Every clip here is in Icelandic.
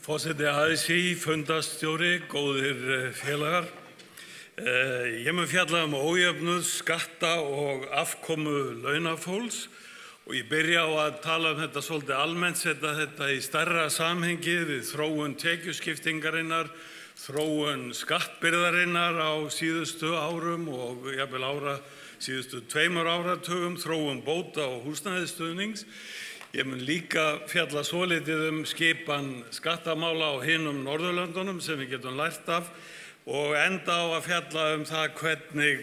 Forseti ASÍ, fundarstjóri, góðir félagar. Ég mun fjalla ójöfnuð, skatta og afkomu launafólks og ég byrja á að tala þetta svolítið almennt, setja þetta í stærra samhengi við þróun tekjuskiptingarinnar, þróun skattbyrðarinnar á síðustu árum og jafnvel síðustu 2 áratugum, þróun bóta og húsnæðisstuðnings. Ég mun líka fjalla svolítið skipan skattamála á hinum Norðurlöndunum sem við getum lært af og enda á að fjalla það hvernig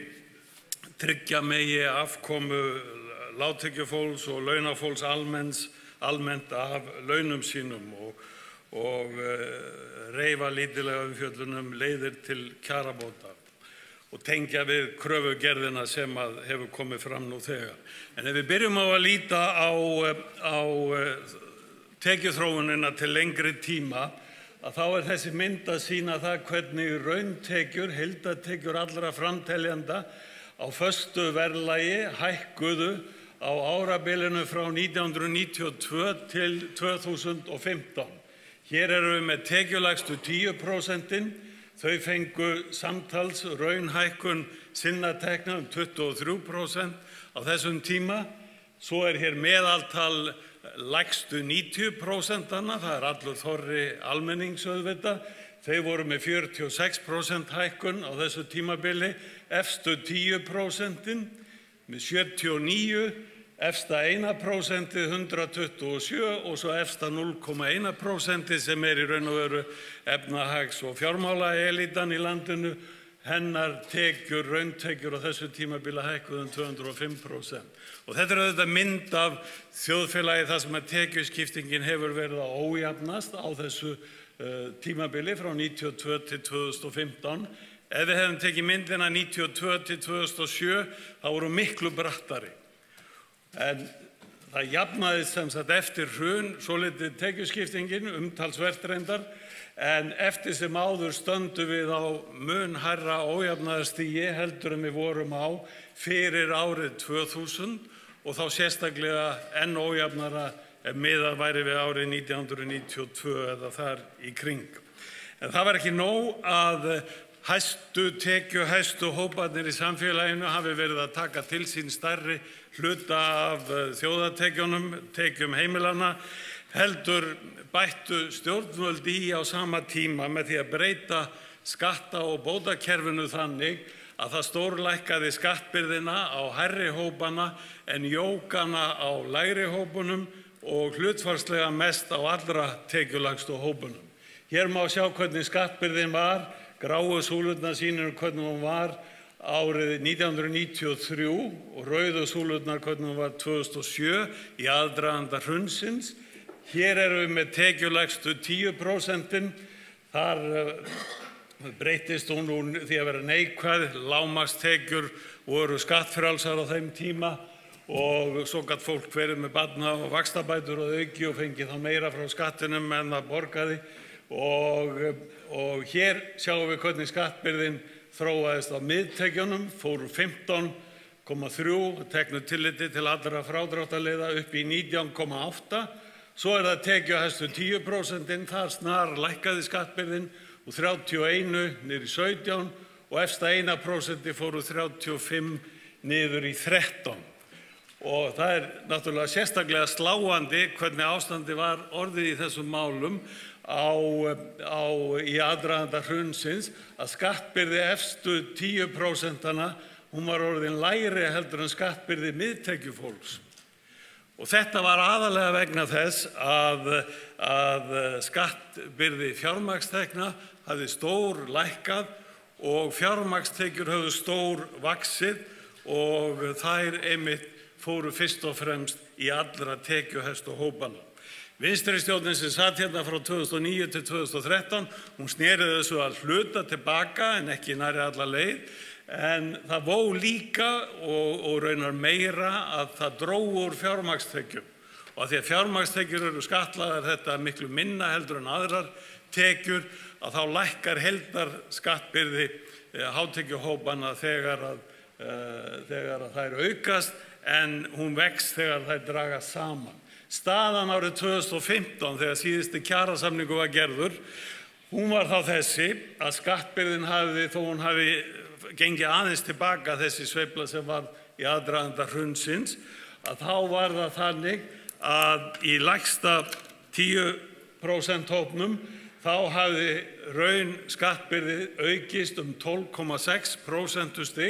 tryggja megi afkomu lágtekjufólks og launafólks almennt af launum sínum og reifa lítillega umfjöllun leiðir til kjarabóta og tengja við kröfugerðina sem hefur komið fram nú þegar. En ef við byrjum á að líta á tekjuþróunina til lengri tíma, þá þessi mynd að sýna það hvernig rauntekjur, heildartekjur allra framteljenda á föstu verðlagi hækkuðu á árabilinu frá 1992 til 2015. Hér erum við með tekjulægstu 10%. Þau fengu samtals raunhækkun sinna tekna 23% á þessum tíma. Svo hér meðaltal lægstu 90%, það allur þorri almenningsauðvitað. Þau voru með 46% hækkun á þessu tímabili, efstu 10% með 79%, efsta 1% 127 og svo efsta 0,1% sem í raun og veru efnahags- og fjármálaelítan í landinu. Hennar rauntekjur á þessu tímabili hækkuðu 205%. Og þetta auðvitað mynd af þjóðfélagi þar sem tekjuskiptingin hefur verið að ójafnast á þessu tímabili frá 92 til 2015. Ef við hefum tekið myndina 92 til 2007, þá voru miklu brattari. En það jafnaðist sem sagt eftir hrun svolítið tekjuskiptingin, umtalsvert reyndar, en eftir sem áður stöndum við á mun hærra ójafnaðarstigi heldur en við vorum á fyrir árið 2000 og þá sérstaklega enn ójafnara ef miðað væri við árið 1992 eða þar í kring. En það var ekki nóg að hæstu hóparnir í samfélaginu hafi verið að taka til sín stærri hluta af tekjum heimilanna, heldur bættu stjórnvöld í á sama tíma með því að breyta skatta- og bótakerfinu þannig að það stórlækkaði skattbyrðina á hærri hópana en jókana á lægri hópunum og hlutfallslega mest á allra tekjulægstu hópunum. Hér má sjá hvernig skattbyrðin var. Gráu súlurnar sýnir hvernig hún var árið 1993 og rauðu súlurnar hvernig hún var 2007 í aðdraganda hrunsins. Hér erum við með tekjulægstu 10%. Þar breytist hún úr því að vera neikvæð. Lágmarkstekjur voru skattfrjálsar á þeim tíma og svo gat fólk verið með barna- og vaxtabætur að auki og fengið þá meira frá skattinum en það borgaði. Og hér sjáum við hvernig skattbyrðin þróaðist á miðtekjunum, fór úr 15,3 teknu tilliti til allra frádráttarliða upp í 19,8. Svo það tekjuhæstu 10%, þar snar lækkaði skattbyrðin úr 31 niður í 17 og efsta 1% fór úr 35 niður í 13. Og það náttúrulega sérstaklega sláandi hvernig ástandi var orðið í þessum málum í aðdraganda hrunsins að skattbyrði efstu 10%, hún var orðin lægri heldur en skattbyrði miðtekjufólks. Og þetta var aðalega vegna þess að skattbyrði fjármagnstekna hafði stór lækkað og fjármagnstekjur höfðu stór vaxið og þær einmitt fóru fyrst og fremst í allra tekjuhæstu hópana. Vinstri stjórnin sem satt hérna frá 2009 til 2013, hún sneri þessu að hluta tilbaka en ekki nærri alla leið, en það vó líka og raunar meira að það dró úr fjármagnstekjum. Og að því að fjármagnstekjur eru skattlagðar þetta miklu minna heldur en aðrar tekjur, að þá lækkar heildarskattbyrði hátekjuhópana þegar þær aukast en hún vex þegar þær dragast saman. Staðan árið 2015 þegar síðusti kjarasamningur var gerður, hún var þá þessi að skattbyrðin þó hún hafi gengið aðeins tilbaka þessi sveifla sem var í aðdraganda hrunsins, að þá var það þannig að í lægsta 10% hópnum þá hafði raun skattbyrði aukist 12,6%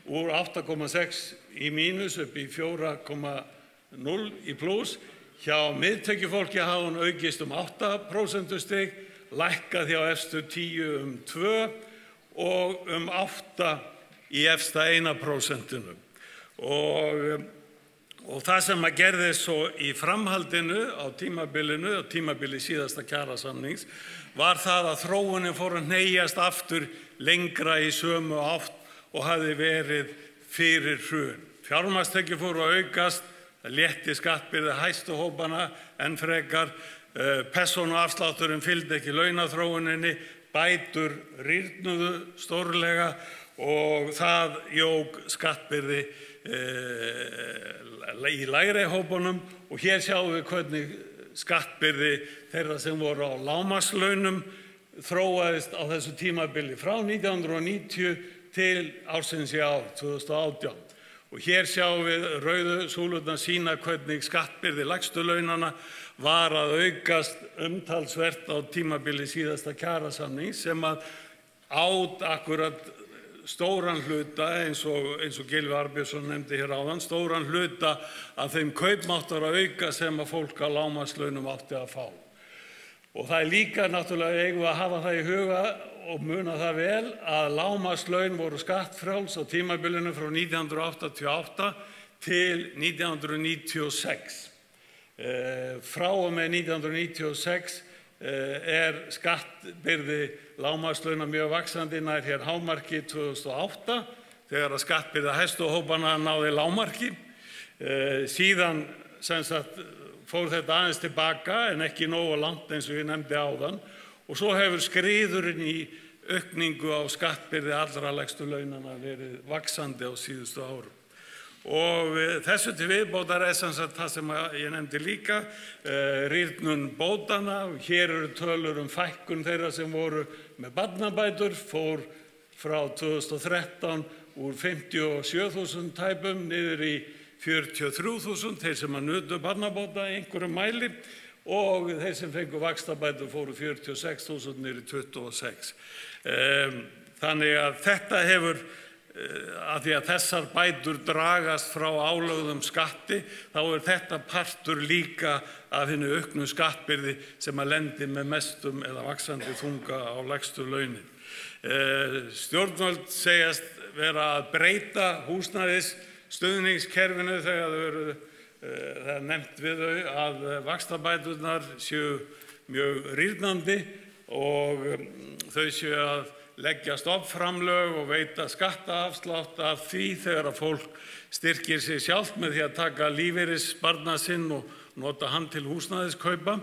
úr 8,6 í mínus upp í 4,0 í plús. Hjá miðtekjufólki hafði hún aukist 8%, lækkað hjá efstu 10 2 og 8 í efsta 1%. Og það sem að gerðist svo í framhaldinu á tímabili síðasta kjarasamnings, var það að þróunin fór að hneigjast aftur lengra í sömu átt og hafði verið fyrir hrun. Fjármagnstekjur fóru að aukast, það létti skattbyrði hæstu hópana enn frekar, persónuafslátturinn fylgdi ekki launaþróuninni, bætur rýrnuðu stórlega og það jók skattbyrði í lægri hópunum og hér sjáum við hvernig skattbyrði þeirra sem voru á lágmarkslaunum þróaðist á þessu tímabili frá 1990 til ársins í ár, 2018. Og hér sjáum við rauðu súlurnar sýna hvernig skattbyrði lægstu launana var að aukast umtalsvert á tímabili síðasta kjarasamnings sem að át akkurat stóran hluta eins og Gylfi Arnbjörnsson nefndi hér áðan, stóran hluta af þeim kaupmáttar að auka sem að fólk á lágmarkslaunum átti að fá. Og það líka náttúrulega eigum við að hafa það í huga og muna það vel að lágmarkslaun voru skattfrjáls á tímabilinu frá 1988 til 1996. Frá og með 1996 skattbyrði lágmarkslauna mjög vaxandi nær hér hámarki 2008 þegar að skattbyrði hæstu hópana náði lágmarki. Síðan sem sagt fór þetta aðeins tilbaka en ekki nógu langt eins og ég nefndi áðan og svo hefur skriðurinn í aukningu á skattbyrði allra lægstu launana verið vaxandi á síðustu árum. Og þessu til viðbótar sem sagt það sem ég nefndi líka, rýrnun bótana. Hér eru tölur fækkun þeirra sem voru með barnabætur, fór frá 2013 úr 57.000 tæpum niður í 43.000, þeir sem að nutu barnabóta í einhverjum mæli og þeir sem fengu vaxtabætur fóru 46.000 niður í 26. Þannig að þetta hefur að því að þessar bætur dragast frá álögðum skatti, þá þetta partur líka af hinni auknu skattbyrði sem að lendi með mestum eða vaxandi þunga á lægstu launin. Stjórnvöld segjast vera að breyta húsnæðisstuðningskerfinu þegar það nefnt við þau að vaxtabæturnar séu mjög rýrnandi og þau séu að leggja stofnframlög og veita skattaafslátt af því þegar að fólk styrkir sig sjálft með því að taka lífeyrissparnað sinn og nota hann til húsnæðiskaupa.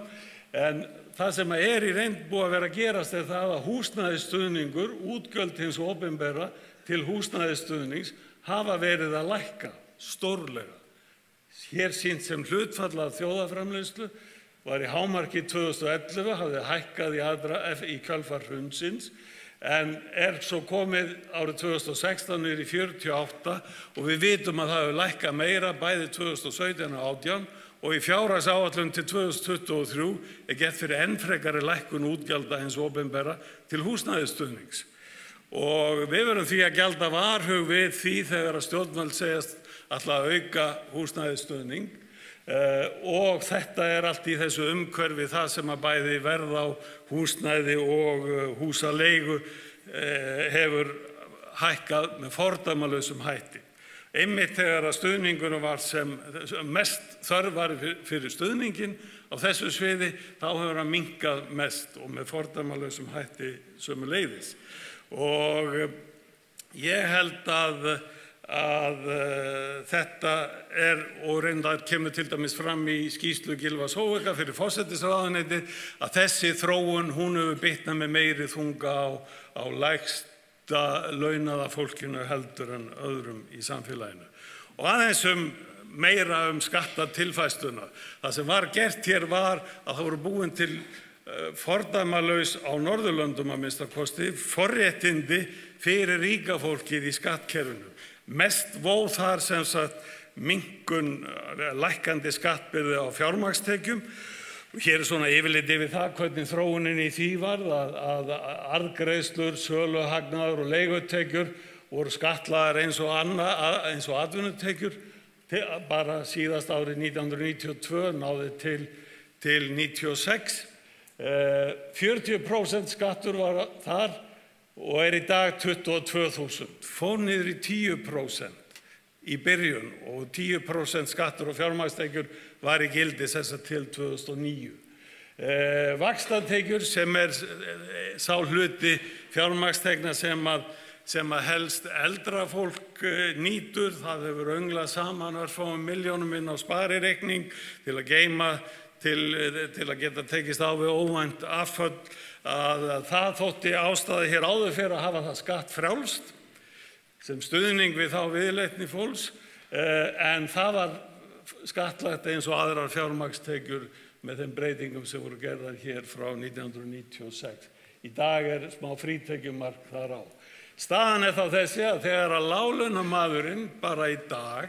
En það sem í reynd búið að vera að gerast það að húsnæðisstuðningur, útgjöld hins opinbera til húsnæðisstuðnings hafa verið að lækka stórlega. Hér sýnt sem hlutfall af þjóðarframleiðslu var í hámarki 2011, hafði hækkað í kjölfar hrunsins, en svo komið árið 2016 niður í 48 og við vitum að það hefur lækkað meira bæði 2017 og 2018 og í fjárhagsáætlun til 2023 gert fyrir enn frekari lækkun útgjalda hins opinbera til húsnæðisstuðnings. Og við verðum því að gjalda varhug við því þegar að stjórnvöld segjast ætla að auka húsnæðisstuðning og þetta allt í þessu umhverfi það sem að bæði verð á húsnæði og húsaleigu hefur hækkað með fordæmalausum hætti. Einmitt þegar að stuðningunum var sem mest þörf var fyrir stuðningin á þessu sviði, þá hefur hann minnkað mest og með fordæmalausum hætti sömuleiðis. Og ég held að þetta og reyndar kemur til dæmis fram í skýrslu Gylfas Hófeka fyrir forsætisráðuneytið að þessi þróun hún hefur bitnað með meiri þunga á lægsta launaða fólkinu heldur en öðrum í samfélaginu. Og aðeins meira skattatilfærsluna. Það sem var gert hér var að það voru búin til fordæmalaus á Norðurlöndum að minnsta kosti forréttindi fyrir ríka fólkið í skattkerfinu. Mest vó þar sem sagt minnkun, lækkandi skattbyrði á fjármagnstekjum. Hér svona yfirlit yfir það hvernig þróunin í því varð að arðgreiðslur, söluhagnaður og leigutekjur voru skattlagðar eins og atvinnutekjur. Bara síðast árið 1992 náði til 96. 40% skattur var þar og í dag 22.000. Fór niður í 10% í byrjun og 10% skattur og fjármagnstekjur var í gildi þessa til 2009. Vaxtatekjur sem sá hluti fjármagnstekna sem helst eldra fólk nýtur, það hefur önglað saman örfáum milljónum inn á sparireikning til að geyma til að geta tekist á við óvænt afföll, að það þótti ástæða hér áður fyrir að hafa það skattfrjálst sem stuðning við þá viðleitni fólks, en það var skattlagt eins og aðrar fjármagnstekjur með þeim breytingum sem voru gerðar hér frá 1996. Í dag smá frítekjumark þar á. Staðan þá þessi að þegar að láglaunamaðurinn bara í dag,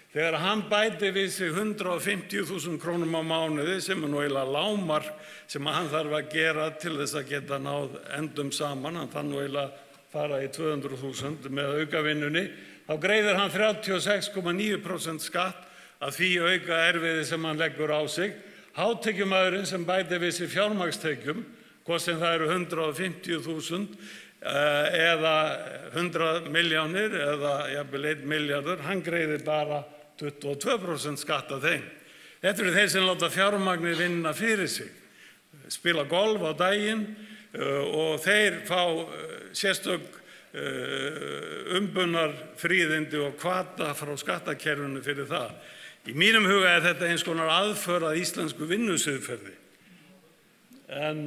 þegar hann bæti við sig 150.000 krónum á mánuði, sem nú eiginlega lágmark sem hann þarf að gera til þess að geta náð endum saman, hann þarf nú eiginlega fara í 200.000 með aukavinnunni, þá greiðir hann 36,9% skatt af því auka erfiði sem hann leggur á sig. Hátekjumaðurinn sem bæti við sig fjármagnstekjum, hvort sem það eru 150.000 eða 100 milljónir eða jafnvel 1 milljarður, hann greiðir bara 22% skatt af þeim. Þetta eru þeir sem láta fjármagnið vinna fyrir sig, spila golf á daginn og þeir fá sérstök umbunarfríðindi og hvata frá skattakerfinu fyrir það. Í mínum huga þetta eins konar aðför að íslensku vinnusiðferði. En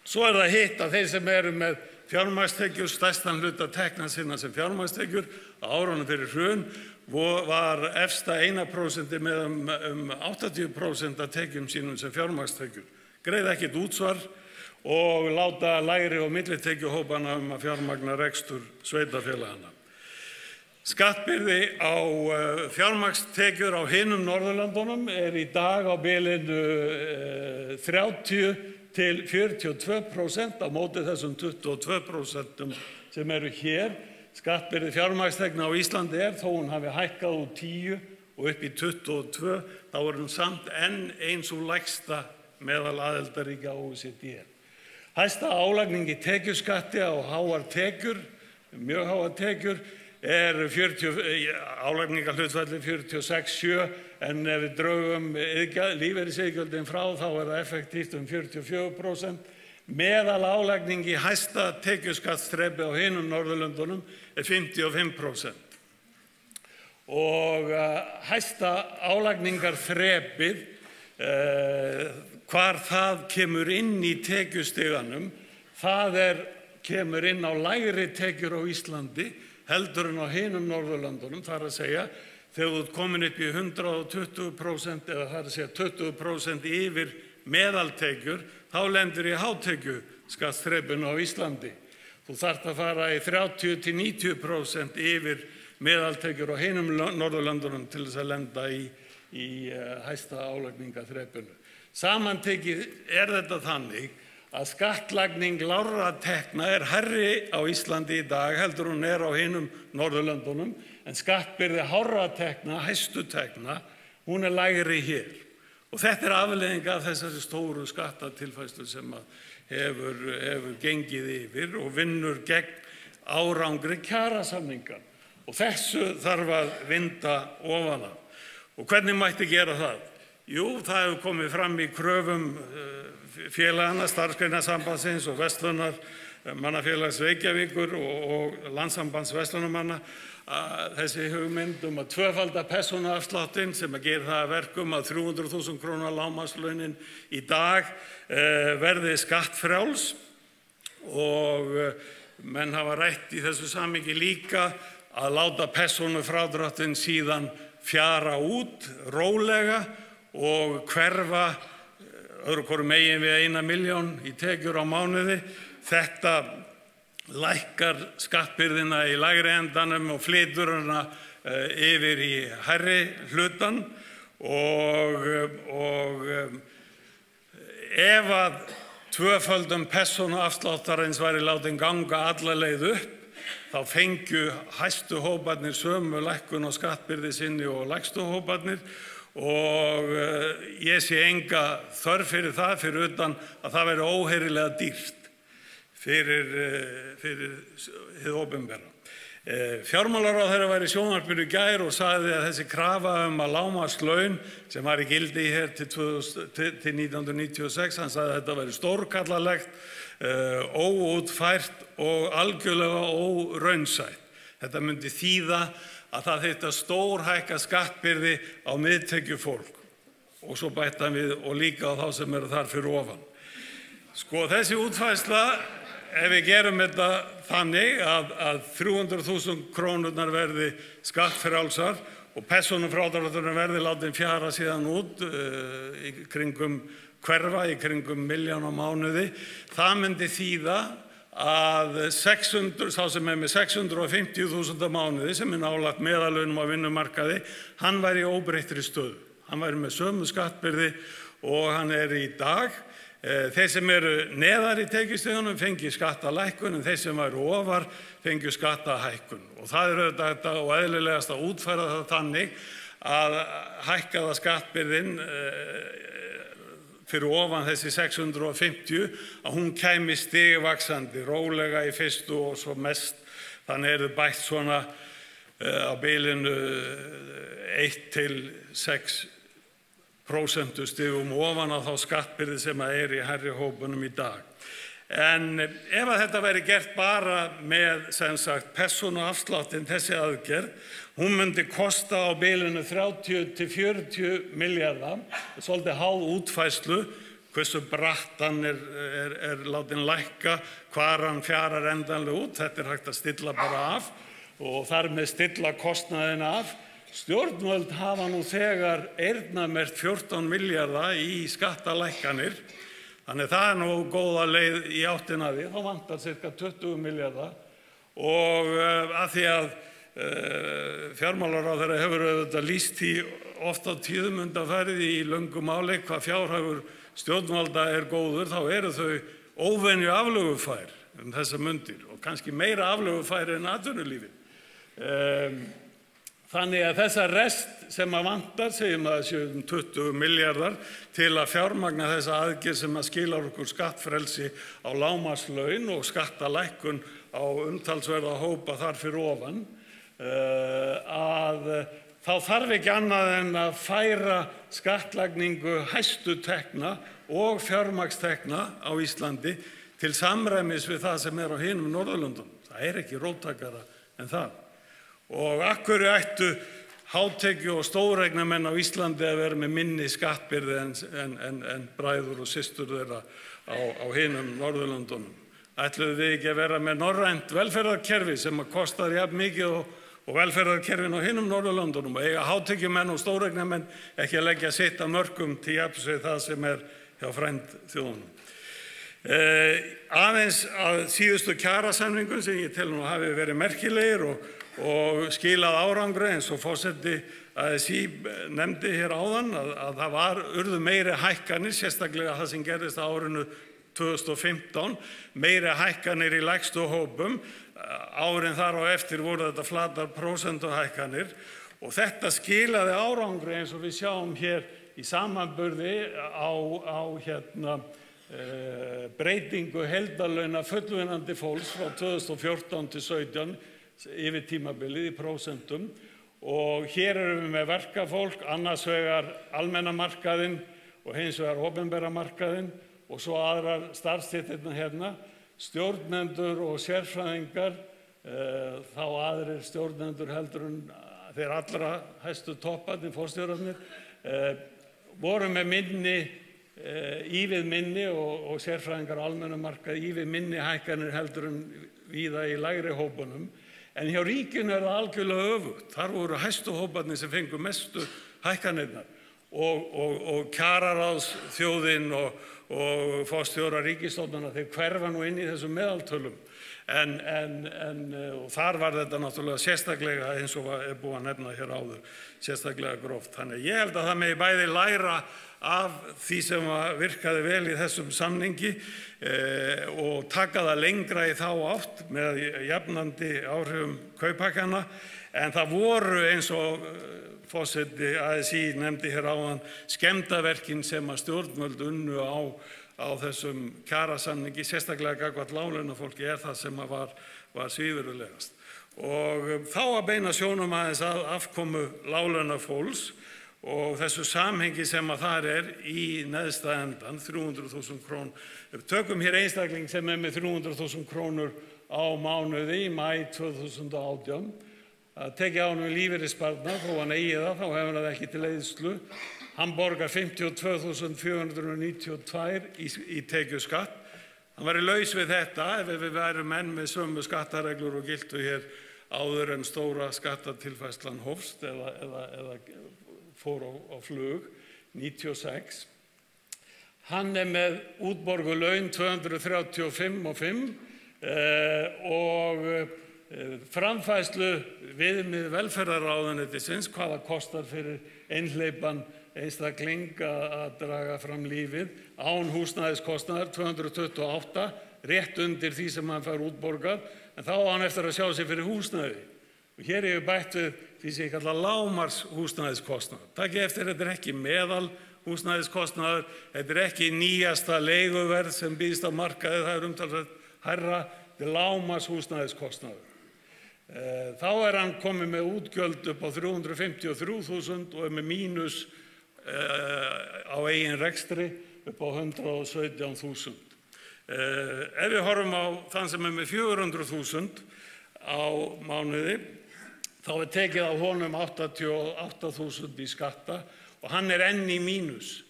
svo það hitt að þeir sem eru með fjármagnstekjur, stærstan hluta tekna sinna sem fjármagnstekjur, á árunum fyrir hrun var efsta 1% með 80% af tekjum sínum sem fjármagnstekjur. Greiða ekkert útsvar og láta lægri og millitekjuhópana að fjármagna rekstur sveitarfélagana. Skattbyrði á fjármagnstekjur á hinum Norðurlöndunum í dag á bilinu 30 til 42% á móti þessum 22% sem eru hér. Skattbyrði fjármagnstekna á Íslandi þó hún hafi hækkað úr 10 og upp í 22, þá hún samt enn eins og lægsta meðal aðildarríkja OECD. Hæsta álagning í tekjuskatti á háar tekjur, mjög háar tekjur, álagningarhlutfalli 46,7, en ef við draugum lífeyrisiðgjöldin frá þá það effektíft 44%. Meðal álagning í hæsta tekjuskattsþrepi á hinum Norðurlöndunum 55%. Og hæsta álagningarþrepið, hvar það kemur inn í tekjustiganum, það kemur inn á lægri tekjur á Íslandi heldur en á hinum Norðurlöndunum, þar að segja, þegar þú komin upp í 120% eða þar að segja 20% yfir meðaltekjur, þá lendur í hátekjuskattsþrepinu á Íslandi. Þú þarft að fara í 30 til 90% yfir meðaltekjur á hinum Norðurlöndunum til þess að lenda í hæsta álagningarþrepinu. Samantekið þetta þannig að skattlagning lágra tekna hærri á Íslandi í dag heldur hún á hinum Norðurlöndunum, en skattbyrði hárra tekna, hæstu tekna, hún lægri hér. Og þetta afleiðing af þessari stóru skattatilfærslu sem hefur gengið yfir og vinnur gegn árangri kjarasamninga. Og þessu þarf að vinda ofan af. Og hvernig mætti gera það? Jú, það hefur komið fram í kröfum félagana, Starfsgreinasambandsins og Verslunarmannafélags Reykjavíkur og Landssambands verslunarmanna, þessi hugmynd að tvöfalda persónuafsláttinn sem gerir það að verkum að 300.000 króna lágmarkslaunin í dag verði skattfrjáls, og menn hafa rætt í þessu samhengi líka að láta persónufrádráttinn síðan fjara út rólega og hverfa öðru hvoru megin við 1 milljón í tekjur á mánuði. Þetta lækkar skattbyrðina í lægri endanum og flytur hana yfir í hærri hlutann og ef að tvöföldum persónuafsláttarins væri látin ganga alla leið upp, þá fengju hæstu hóparnir sömu lækkun á skattbyrði sinni og lægstu hóparnir og ég sé enga þörf fyrir það fyrir utan að það veri óheyrilega dýrt fyrir hið opinbera. Fjármálaráðherra var í sjónvarpinu í gær og sagði að þessi krafa að lágmarkslaun sem var í gildi hér til 1996, hann sagði að þetta væri stórkallalegt, óútfært og algjörlega óraunsætt. Þetta myndi þýða að það þyrfti að stórhækka skattbyrði á miðtekjufólk og svo bætti hann við og líka á þá sem eru þar fyrir ofan. Sko þessi útfærsla, ef við gerum þetta þannig að 300.000 krónurnar verði skattfrjálsar og persónufrádrátturinn verði látin fjara síðan út í kringum milljón á mánuði, það myndi þýða að sá sem með 650.000 á mánuði, sem nálægt meðallaunum á vinnumarkaði, hann væri í óbreyttri stöðu. Hann væri með sömu skattbyrði og hann í dag. Þeir sem eru neðar í tekjustigunum fengi skattalækkun en þeir sem væru ofar fengju skattahækkun. Og það auðvitað þetta og eðlilegast að útfæra það þannig að hækkaða skattbyrðin fyrir ofan þessi 650 að hún kæmi stigvaxandi, rólega í fyrstu og svo mest. Þannig bætt svona á bilinu 1 til 6% stigum ofan á þá skattbyrði sem í hærri hópunum í dag. En ef að þetta væri gert bara með persónuafsláttinn, þessi aðgerð, hún myndi kosta á bilinu 30 til 40 milljarða, svolítið háð útfærslu, hversu bratt hann látin lækka, hvar hann fjarar endanlega út, þetta hægt að stilla bara af og þar með stilla kostnaðinn af. Stjórnvöld hafa nú þegar eyrnamerkt 14 milljarða í skattalækkanir, þannig það nú góða leið í áttina því, þá vantar cirka 20 milljarða og að því að fjármálaráðherra hefur auðvitað lýst því oft á tíðum undanfarið í löngu máli hvað fjárhagur stjórnvalda góður, þá eru þau óvenju aflögufær þessar mundir og kannski meira aflögufær en atvinnulífið. Þannig að þessa rest sem vantar, segjum að það séu 20 milljarðar til að fjármagna þessa aðgerð sem skilar okkur skattfrelsi á lágmarkslaun og skattalækkun á umtalsverða hópa þar fyrir ofan, að þá þarf ekki annað en að færa skattlagningu hæstu tekna og fjármagnstekna á Íslandi til samræmis við það sem á hinum Norðurlöndunum. Það ekki róttækara en það. Og af hverju ættu hátekju- og stóreignamenn á Íslandi að vera með minni skattbyrði en bræður og systur þeirra á hinum Norðurlöndunum? Ætluðu við ekki að vera með norrænt velferðarkerfi sem kostar jafn mikið og velferðarkerfin á hinum Norðurlöndunum og eiga hátekjumenn og stóreignamenn ekki að leggja sitt af mörkum til jafns við það sem hjá frændþjóðunum? Aðeins að síðustu kjarasamningum sem ég tel nú hafi verið merkilegir og skilað árangri eins og forseti ASÍ nefndi hér áðan að það urðu meiri hækkanir, sérstaklega það sem gerðist á árinu 2015, meiri hækkanir í lægstu hópum, árin þar á eftir voru þetta flatar prósentuhækkanir og þetta skilaði árangri eins og við sjáum hér í samanburði á breytingu heildarlauna fullvinnandi fólks frá 2014 til 2017 yfir tímabilið í prósentum og hér erum við með verkafólk, annars vegar almenna markaðinn og hins vegar opinbera markaðinn og svo aðrar starfsstéttirnar hérna, stjórnendur og sérfræðingar, þá aðrir stjórnendur heldur en þeir allra hæstu topparnir, forstjórarnir, voru með ívið minni og sérfræðingar á almennum markaði ívið minni hækkanir heldur en víða í lægri hópunum. En hjá ríkinu það algjörlega öfugt. Þar voru hæstu hóparnir sem fengu mestu hækkanirnar og kjararáðsþjóðin og forstjórar ríkisstofnana, þeir hverfa nú inn í þessum meðaltölum. Og þar var þetta náttúrulega sérstaklega, eins og búið að nefna hér áður, sérstaklega gróft. Þannig ég held að það megi bæði læra af því sem virkaði vel í þessum samningi og taka það lengra í þá átt með jafnandi áhrifum kauphækkana. En það voru, eins og forseti ASÍ nefndi hér áðan, skemmdarverkin sem að stjórnvöld unnu á þessum kjarasamningi, sérstaklega gagnvart láglaunafólki, það sem var svívirðulegast. Og þá að beina sjónum aðeins að afkomu láglaunafólks og þessu samhengi sem að þar í neðsta endan, 300.000 krónur. Tökum hér einstakling sem með 300.000 krónur á mánuði í maí 2018. Að tekið á honum lífeyrissparnað, þó hann eigi það, þá hefur hann það ekki til eyðslu. Hann borgar 52.492 í tekjuskatt. Hann væri laus við þetta ef við værum enn með sömu skattareglur og giltu hér áður en stóra skattatilfærslan hófst eða fór á flug 96. Hann með útborguð laun 235.500 og framfærslu viðmið velferðarráðuneytisins, hvað það kostar fyrir einhleypan einstakling að draga fram lífið án húsnæðiskostnaðar, 228, rétt undir því sem hann fær útborgað, en þá á hann eftir að sjá sig fyrir húsnæði. Og hér ég bætt við því sem ég kalla lágmarks húsnæðiskostnaðar. Takið eftir, þetta ekki meðal húsnæðiskostnaðar, þetta ekki nýjasta leiguverð sem býðst á markaði, það umtalsvert hærra, þetta lágmarks húsnæðiskostnaðar. Þá hann komið með útgjöld upp á 353.000 og með mínus á eigin rekstri upp á 117.000. Ef við horfum á þann sem með 400.000 á mánuði, þá tekið á honum 88.000 í skatta og hann enn í mínus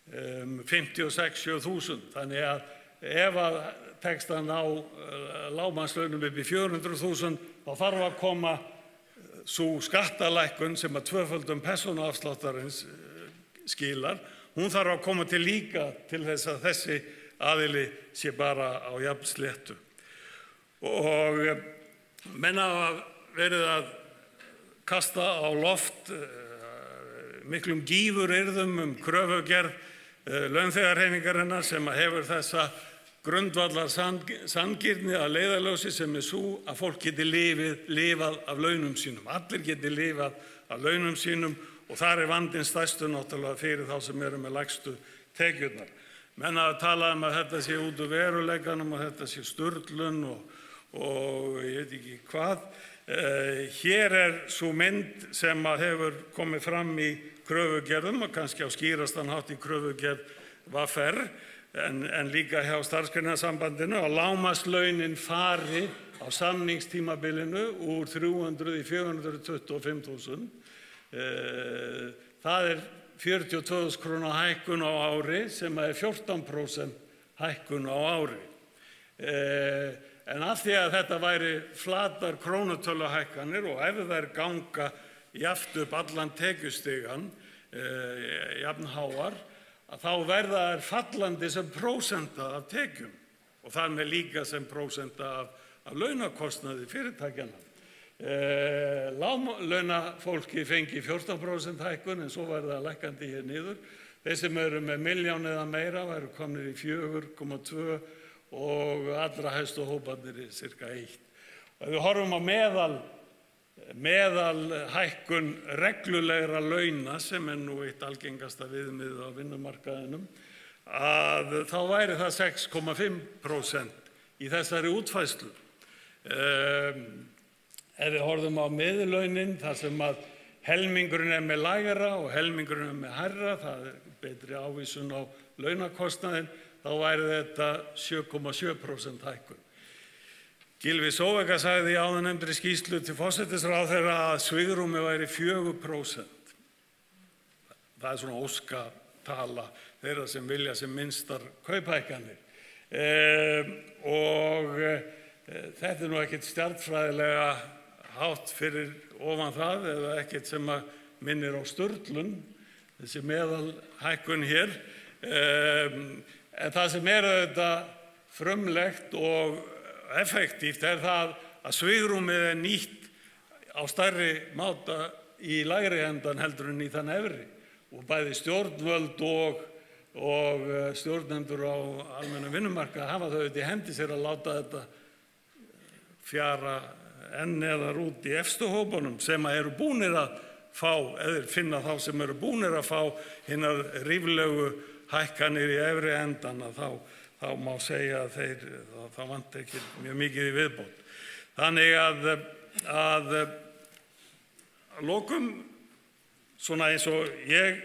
56.000. Þannig að ef að tekst hann á lágmannslaunum upp í 400.000, þá þarf að koma sú skattalækkun sem að tvöföldum persónuafsláttarins skilar, hún þarf að koma til líka til þess að þessi aðili sé bara á jafn sléttu. Og menn hafa verið að kasta á loft miklum gífuryrðum kröfugerð launþegahreyfingarinnar sem hefur þessa grundvallar sanngirni að leiðarljósi sem sú að fólk geti lifað af launum sínum. Allir geti lifað af launum sínum og þar vandinn stærstu náttúrulega fyrir þá sem eru með lægstu tekjurnar. Menn hafa talað að þetta sé út úr veruleikanum og þetta sé sturlun og ég veit ekki hvað. Hér sú mynd sem hefur komið fram í kröfugerðum og kannski á skýrastan hátt í kröfugerð VR en líka hjá Starfsgreinasambandinu að lágmarkslaunin fari á samningstímabilinu úr 300 í 425.000. Það 42.000 króna hækkun á ári sem 14% hækkun á ári. En af því að þetta væri flatar krónutöluhækkanir og ef þær ganga jafnt upp allan tekjustigan, jafnháar, að þá verða þær fallandi sem prósenta af tekjum og þar með líka sem prósenta af launakostnaði fyrirtækjanna. Láglaunafólki fengi 14% hækkun en svo verða það lækkandi hér niður. Þeir sem eru með 1 milljón eða meira væru komnir í 4,2 og allra hæstu hóparnir cirka 1. Ef við horfum á meðal hækkun reglulegra launa sem nú eitt algengasta viðmið á vinnumarkaðinum, að þá væri það 6,5% í þessari útfærslu. Ef við horfum á meðlaunin þar sem að helmingurinn með lægra og helmingurinn með hærra, það betri ávísun á launakostnaðinn, þá væri þetta 7,7% hækkun. Gylfi Zoëga sagði í áðurnefndri skýrslu til forsætisráðherra að svigrúmið væri 4%. Það svona óskatala þeirra sem vilja sem minnstar kauphækkanir. Og Þetta nú ekkert stjarnfræðilega hátt fyrir ofan það eða ekkert sem að minnir á sturlun, þessi meðalhækkun hér. En það sem auðvitað frumlegt og effektíft það að svigrúmið nýtt á stærri máta í lægri endan heldur en í þann efri. Og bæði stjórnvöld og stjórnendur á almennum vinnumarkaði hafa þau í hendi sér að láta þetta fjara enn neðar út í efstu hópunum sem eru búnir að fá, eða finna þá sem eru búnir að fá hinar ríflegu hækkanir í efri endan, þá má segja að það vantar ekki mjög mikið í viðbót. Þannig að lokum, svona eins og ég,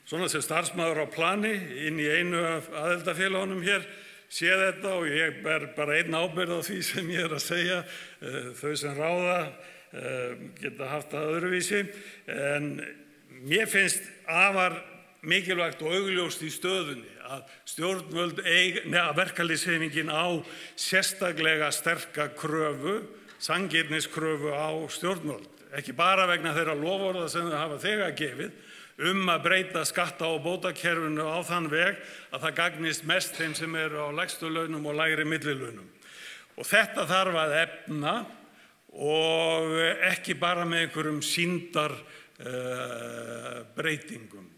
svona sem starfsmaður á plani inn í einu af aðildarfélagunum hér, sé þetta og ég ber bara einn ábyrgð á því sem ég að segja. Þau sem ráða geta haft það öðruvísi, en mér finnst afar mikilvægt og augljóst í stöðunni að stjórnvöld verkalýðshreyfingin á sérstaklega sterka kröfu, sanngirniskröfu á stjórnvöld, ekki bara vegna þeirra loforða sem þau hafa þegar gefið að breyta skatta- og bótakerfinu á þann veg að það gagnist mest þeim sem eru á lægstu launum og lægri millilaunum. Og þetta þarf að efna og ekki bara með einhverjum sýndar breytingum,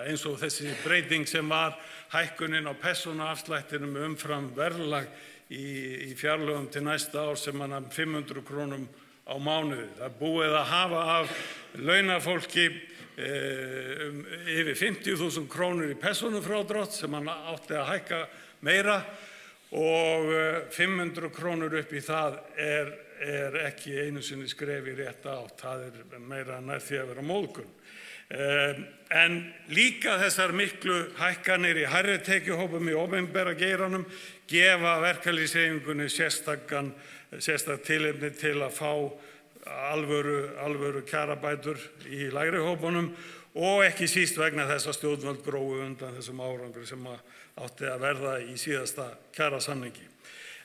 eins og þessi breyting sem var hækkunin á persónuafslættinum umfram verðlag í fjárlögum til næsta ár sem nam 500 krónum á mánuði. Það búið að hafa af launafólki yfir 50.000 krónur í persónufrádrátt sem átti að hækka meira og 500 krónur upp í það ekki einu sinni skref í rétta átt. Það meira nær því að vera móðgun. En líka þessar miklu hækkanir í hærri tekjuhópum í opinbera geiranum gefa verkalýðshreyfingunni sérstakt tilefni til að fá alvöru kjarabætur í lægri hópunum og ekki síst vegna þess að stjórnvöld grófu undan þessum árangri sem átti að verða í síðasta kjarasamningi.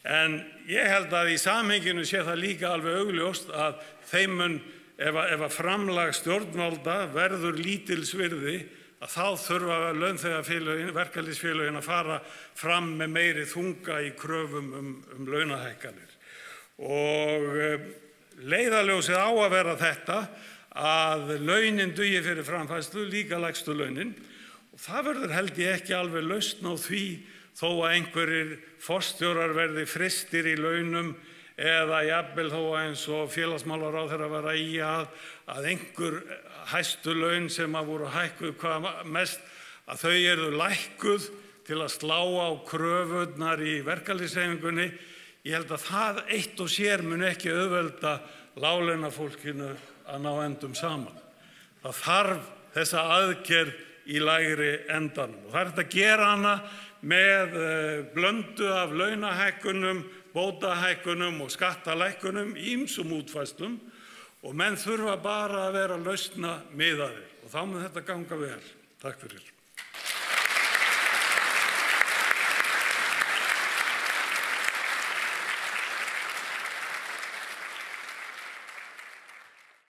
En ég held að í samhenginu sé það líka alveg augljóst að þeim mun, ef að framlag stjórnvalda verður lítils virði, að þá þurfa launþegafélögin, verkalýðsfélögin að fara fram með meiri þunga í kröfum launahækkanir. Og leiðarljósið á að vera þetta að launin dugi fyrir framfærslu, líka lægstu launin, og það verður held ég ekki alveg lausn á því þó að einhverjir forstjórar verði frystir í launum eða jafnvel þó eins og félagsmálaráðherra var að í að einhver hæstu laun sem að voru hækkuð hvað mest, að þau eru lækkuð til að slá á kröfurnar í verkalýðshreyfingunni. Ég held að það eitt og sér mun ekki auðvelda láglaunafólkinu að ná endum saman. Það þarf þessa aðgerð í lægri endanum og það hægt að gera hana með blöndu af launahækkunum, bótahækkunum og skattalækkunum, ýmsum útfærslum og menn þurfa bara að vera lausna miðaðir og þá mun þetta ganga vel. Takk fyrir.